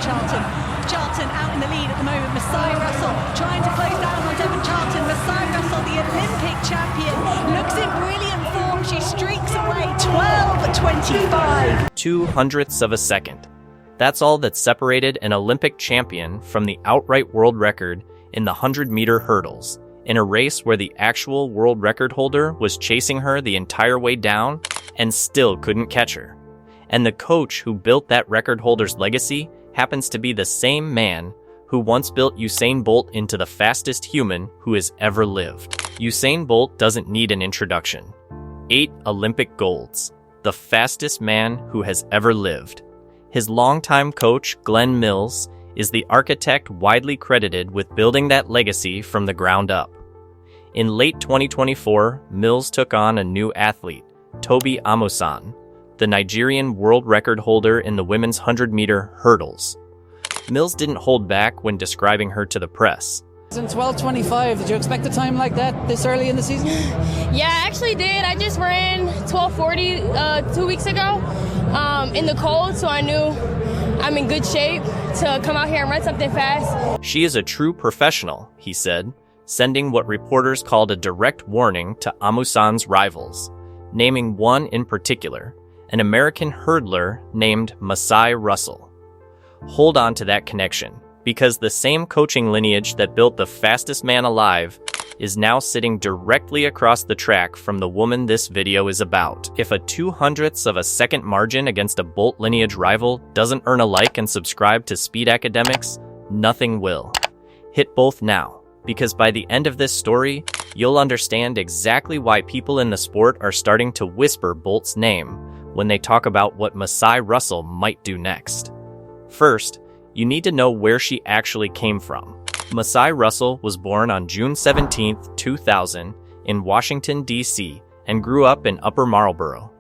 Charlton. Charlton out in the lead at the moment. Masai Russel trying to close down on Devon Charlton. Masai Russell, the Olympic champion, looks in brilliant form. She streaks away 12:25. 2/100ths of a second. That's all that separated an Olympic champion from the outright world record in the 100-meter hurdles, in a race where the actual world record holder was chasing her the entire way down and still couldn't catch her. And the coach who built that record holder's legacy happens to be the same man who once built Usain Bolt into the fastest human who has ever lived. Usain Bolt doesn't need an introduction. 8 Olympic golds. The fastest man who has ever lived. His longtime coach, Glenn Mills, is the architect widely credited with building that legacy from the ground up. In late 2024, Mills took on a new athlete, Tobi Amusan, the Nigerian world record holder in the women's 100-meter hurdles. Mills didn't hold back when describing her to the press. In 12:25, did you expect a time like that this early in the season? Yeah, I actually did. I just ran 12:40 2 weeks ago in the cold, so I knew I'm in good shape to come out here and run something fast. She is a true professional, he said, sending what reporters called a direct warning to Amusan's rivals, naming one in particular, an American hurdler named Masai Russel. Hold on to that connection, because the same coaching lineage that built the fastest man alive is now sitting directly across the track from the woman this video is about. If a 2/100ths of a second margin against a Bolt lineage rival doesn't earn a like and subscribe to Speed Academics, nothing will. Hit both now, because by the end of this story, you'll understand exactly why people in the sport are starting to whisper Bolt's name when they talk about what Masai Russell might do next. First, you need to know where she actually came from. Masai Russell was born on June 17, 2000, in Washington, D.C., and grew up in Upper Marlboro.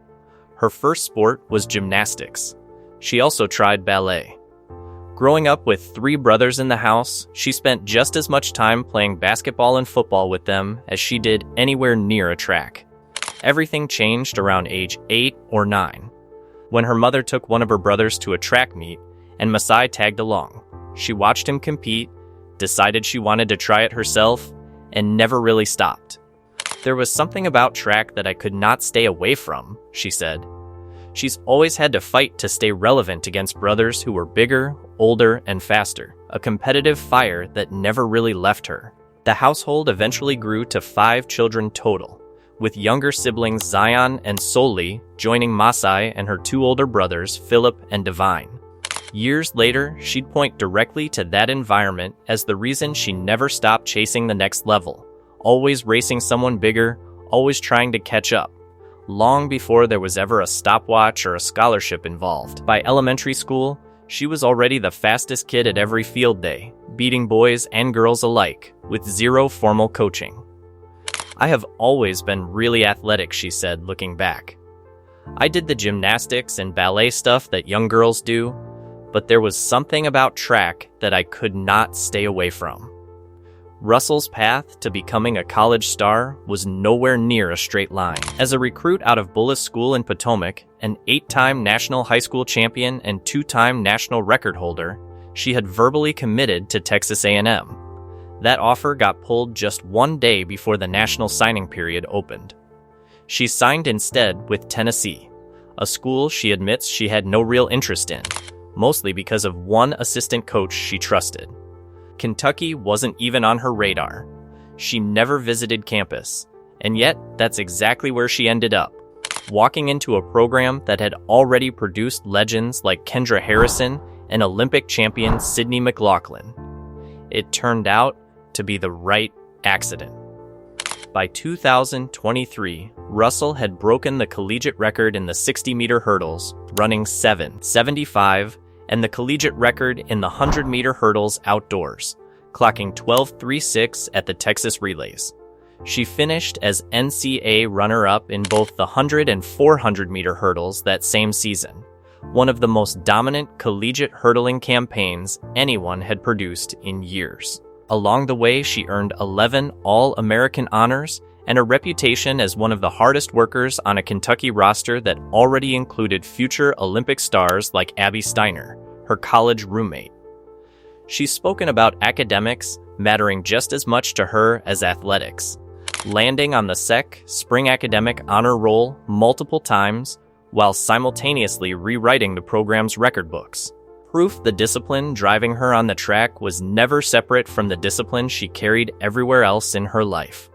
Her first sport was gymnastics. She also tried ballet. Growing up with 3 brothers in the house, she spent just as much time playing basketball and football with them as she did anywhere near a track. Everything changed around age 8 or 9, when her mother took one of her brothers to a track meet, and Masai tagged along. She watched him compete, decided she wanted to try it herself, and never really stopped. There was something about track that I could not stay away from, she said. She's always had to fight to stay relevant against brothers who were bigger, older, and faster, a competitive fire that never really left her. The household eventually grew to 5 children total, with younger siblings Zion and Soli joining Masai and her 2 older brothers, Philip and Divine. Years later, she'd point directly to that environment as the reason she never stopped chasing the next level, always racing someone bigger, always trying to catch up, long before there was ever a stopwatch or a scholarship involved. By elementary school, she was already the fastest kid at every field day, beating boys and girls alike, with 0 formal coaching. I have always been really athletic, she said, looking back. I did the gymnastics and ballet stuff that young girls do, but there was something about track that I could not stay away from. Russell's path to becoming a college star was nowhere near a straight line. As a recruit out of Bullis School in Potomac, an 8-time national high school champion and 2-time national record holder, she had verbally committed to Texas A&M. That offer got pulled just 1 day before the national signing period opened. She signed instead with Tennessee, a school she admits she had no real interest in, mostly because of one assistant coach she trusted. Kentucky wasn't even on her radar. She never visited campus, and yet that's exactly where she ended up, walking into a program that had already produced legends like Kendra Harrison and Olympic champion Sydney McLaughlin. It turned out to be the right accident. By 2023, Russell had broken the collegiate record in the 60-meter hurdles, running 7:75, and the collegiate record in the 100-meter hurdles outdoors, clocking 12:36 at the Texas Relays. She finished as NCAA runner-up in both the 100 and 400-meter hurdles that same season, one of the most dominant collegiate hurdling campaigns anyone had produced in years. Along the way, she earned 11 All-American honors and a reputation as one of the hardest workers on a Kentucky roster that already included future Olympic stars like Abby Steiner, her college roommate. She's spoken about academics mattering just as much to her as athletics, landing on the Spring Academic Honor Roll multiple times while simultaneously rewriting the program's record books. Proof the discipline driving her on the track was never separate from the discipline she carried everywhere else in her life.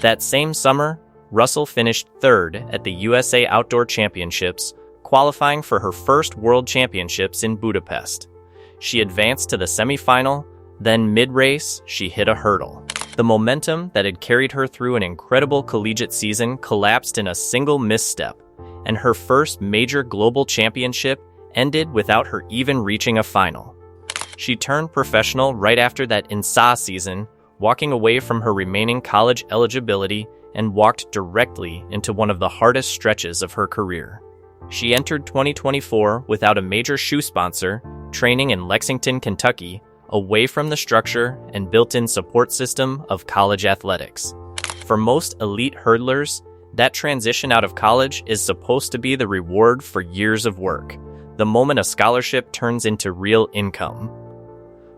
That same summer, Russel finished third at the USA Outdoor Championships, qualifying for her first World Championships in Budapest. She advanced to the semifinal, then mid-race, she hit a hurdle. The momentum that had carried her through an incredible collegiate season collapsed in a single misstep, and her first major global championship ended without her even reaching a final. She turned professional right after that INSA season, walking away from her remaining college eligibility and walked directly into one of the hardest stretches of her career. She entered 2024 without a major shoe sponsor, training in Lexington, Kentucky, away from the structure and built-in support system of college athletics. For most elite hurdlers, that transition out of college is supposed to be the reward for years of work, the moment a scholarship turns into real income.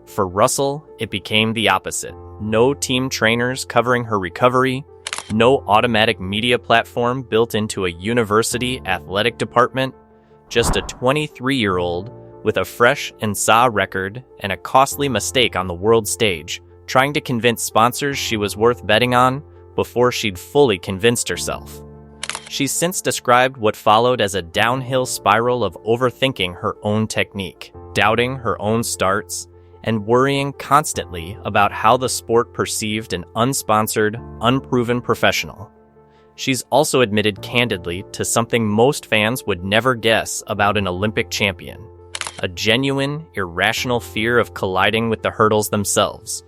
For Russel, it became the opposite. No team trainers covering her recovery, no automatic media platform built into a university athletic department, just a 23-year-old with a fresh INSA record and a costly mistake on the world stage, trying to convince sponsors she was worth betting on before she'd fully convinced herself. She's since described what followed as a downhill spiral of overthinking her own technique, doubting her own starts, and worrying constantly about how the sport perceived an unsponsored, unproven professional. She's also admitted candidly to something most fans would never guess about an Olympic champion: a genuine, irrational fear of colliding with the hurdles themselves.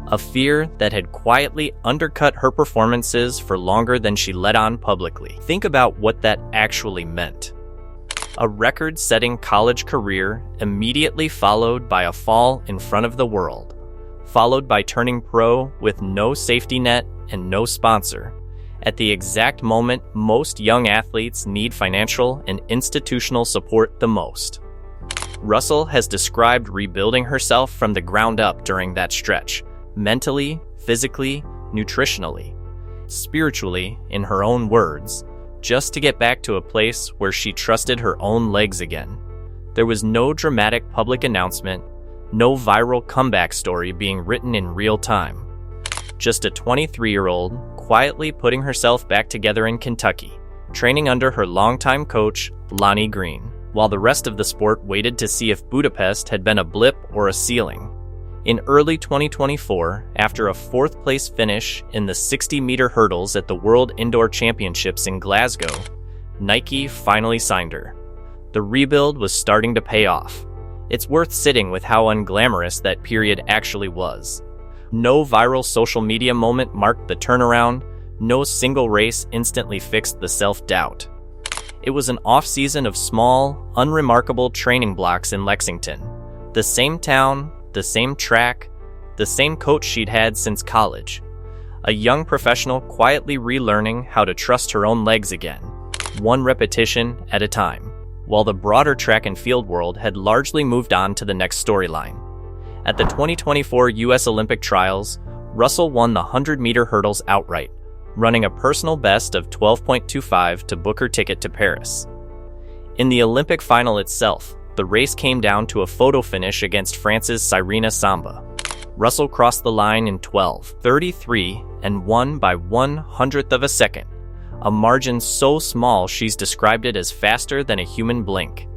A fear that had quietly undercut her performances for longer than she let on publicly. Think about what that actually meant. A record-setting college career immediately followed by a fall in front of the world, followed by turning pro with no safety net and no sponsor, at the exact moment most young athletes need financial and institutional support the most. Russel has described rebuilding herself from the ground up during that stretch, mentally, physically, nutritionally, spiritually, in her own words, just to get back to a place where she trusted her own legs again. There was no dramatic public announcement, no viral comeback story being written in real time. Just a 23-year-old quietly putting herself back together in Kentucky, training under her longtime coach, Lonnie Green, while the rest of the sport waited to see if Budapest had been a blip or a ceiling. In early 2024, after a fourth-place finish in the 60-meter hurdles at the World Indoor Championships in Glasgow, Nike finally signed her. The rebuild was starting to pay off. It's worth sitting with how unglamorous that period actually was. No viral social media moment marked the turnaround, no single race instantly fixed the self-doubt. It was an off-season of small, unremarkable training blocks in Lexington. The same town, the same track, the same coach she'd had since college. A young professional quietly relearning how to trust her own legs again, one repetition at a time, while the broader track and field world had largely moved on to the next storyline. At the 2024 U.S. Olympic Trials, Russel won the 100-meter hurdles outright, running a personal best of 12.25 to book her ticket to Paris. In the Olympic final itself, the race came down to a photo finish against France's Cyrena Samba. Russel crossed the line in 12:33 and won by 1/100th of a second, a margin so small she's described it as faster than a human blink.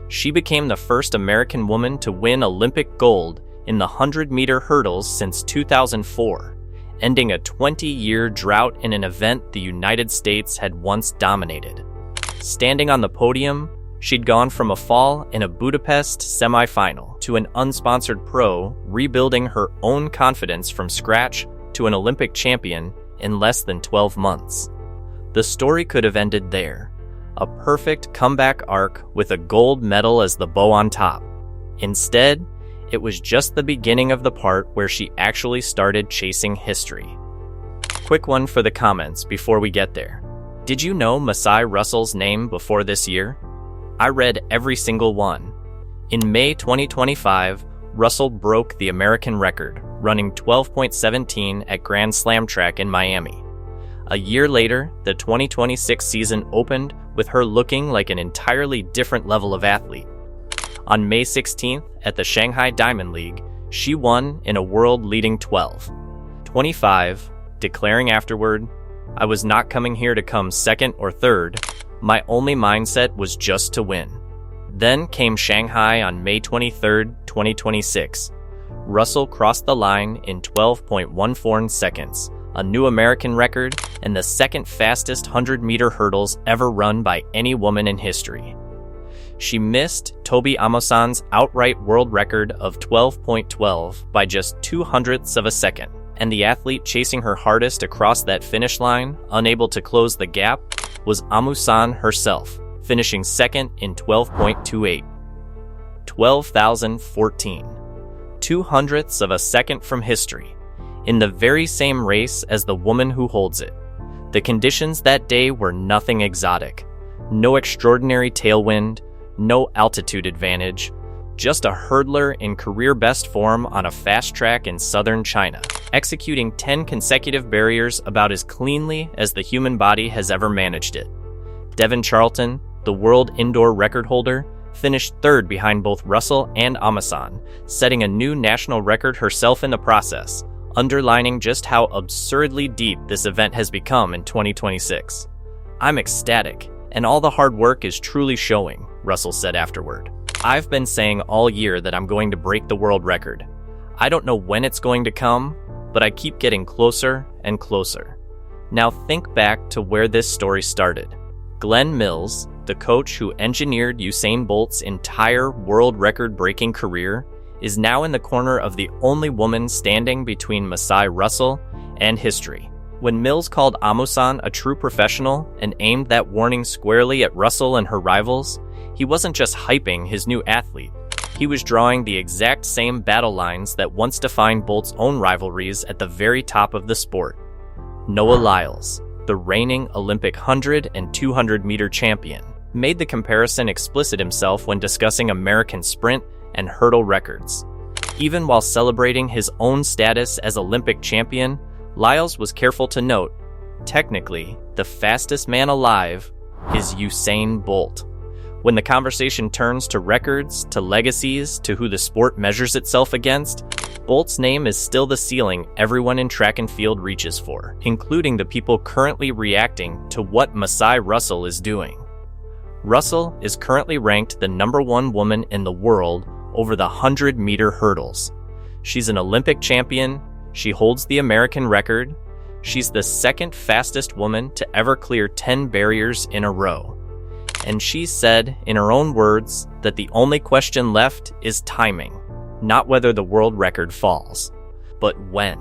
She became the first American woman to win Olympic gold in the 100-meter hurdles since 2004, ending a 20-year drought in an event the United States had once dominated. Standing on the podium, she'd gone from a fall in a Budapest semifinal to an unsponsored pro, rebuilding her own confidence from scratch to an Olympic champion in less than 12 months. The story could have ended there, a perfect comeback arc with a gold medal as the bow on top. Instead, it was just the beginning of the part where she actually started chasing history. Quick one for the comments before we get there. Did you know Masai Russel's name before this year? I read every single one. In May 2025, Russell broke the American record, running 12.17 at Grand Slam track in Miami. A year later, the 2026 season opened with her looking like an entirely different level of athlete. On May 16th, at the Shanghai Diamond League, she won in a world-leading 12.25, declaring afterward, "I was not coming here to come second or third. My only mindset was just to win." Then came Shanghai on May 23rd, 2026. Russell crossed the line in 12.14 seconds, a new American record and the second fastest 100-meter hurdles ever run by any woman in history. She missed Tobi Amusan's outright world record of 12.12 by just 0.02 of a second, and the athlete chasing her hardest across that finish line, unable to close the gap, was Amusan herself, finishing second in 12.28. 12,014. 0.02 of a second from history, in the very same race as the woman who holds it. The conditions that day were nothing exotic. No extraordinary tailwind, no altitude advantage, just a hurdler in career best form on a fast track in southern China, executing 10 consecutive barriers about as cleanly as the human body has ever managed it. Devon Charlton, the world indoor record holder, finished third behind both Russell and Amusan, setting a new national record herself in the process, underlining just how absurdly deep this event has become in 2026. "I'm ecstatic, and all the hard work is truly showing," Russell said afterward. "I've been saying all year that I'm going to break the world record. I don't know when it's going to come, but I keep getting closer and closer." Now think back to where this story started. Glenn Mills, the coach who engineered Usain Bolt's entire world record-breaking career, is now in the corner of the only woman standing between Masai Russell and history. When Mills called Amusan a true professional and aimed that warning squarely at Russell and her rivals, he wasn't just hyping his new athlete. He was drawing the exact same battle lines that once defined Bolt's own rivalries at the very top of the sport. Noah Lyles, the reigning Olympic 100 and 200-meter champion, made the comparison explicit himself when discussing American sprint and hurdle records. Even while celebrating his own status as Olympic champion, Lyles was careful to note, technically, the fastest man alive is Usain Bolt. When the conversation turns to records, to legacies, to who the sport measures itself against, Bolt's name is still the ceiling everyone in track and field reaches for, including the people currently reacting to what Masai Russell is doing. Russell is currently ranked the #1 woman in the world over the 100-meter hurdles. She's an Olympic champion, she holds the American record, she's the second fastest woman to ever clear 10 barriers in a row. And she said, in her own words, that the only question left is timing, not whether the world record falls, but when.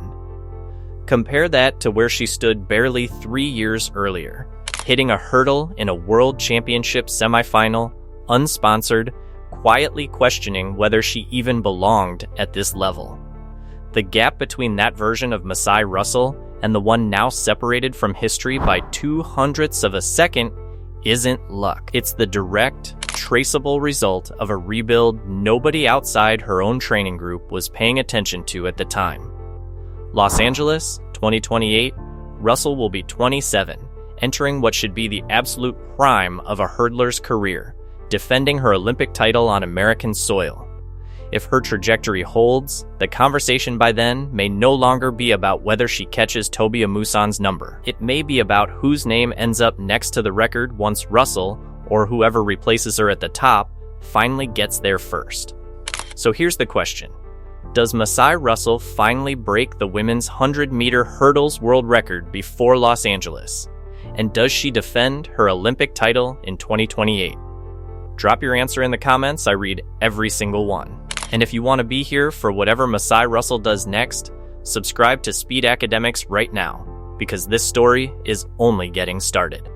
Compare that to where she stood barely 3 years earlier, hitting a hurdle in a world championship semifinal, unsponsored, quietly questioning whether she even belonged at this level. The gap between that version of Masai Russell and the one now separated from history by 0.02 of a second isn't luck. It's the direct, traceable result of a rebuild nobody outside her own training group was paying attention to at the time. Los Angeles, 2028, Russell will be 27, entering what should be the absolute prime of a hurdler's career, defending her Olympic title on American soil. If her trajectory holds, the conversation by then may no longer be about whether she catches Tobi Amusan's number. It may be about whose name ends up next to the record once Russell, or whoever replaces her at the top, finally gets there first. So here's the question. Does Masai Russell finally break the women's 100-meter hurdles world record before Los Angeles? And does she defend her Olympic title in 2028? Drop your answer in the comments. I read every single one. And if you want to be here for whatever Masai Russell does next, subscribe to Speed Academics right now, because this story is only getting started.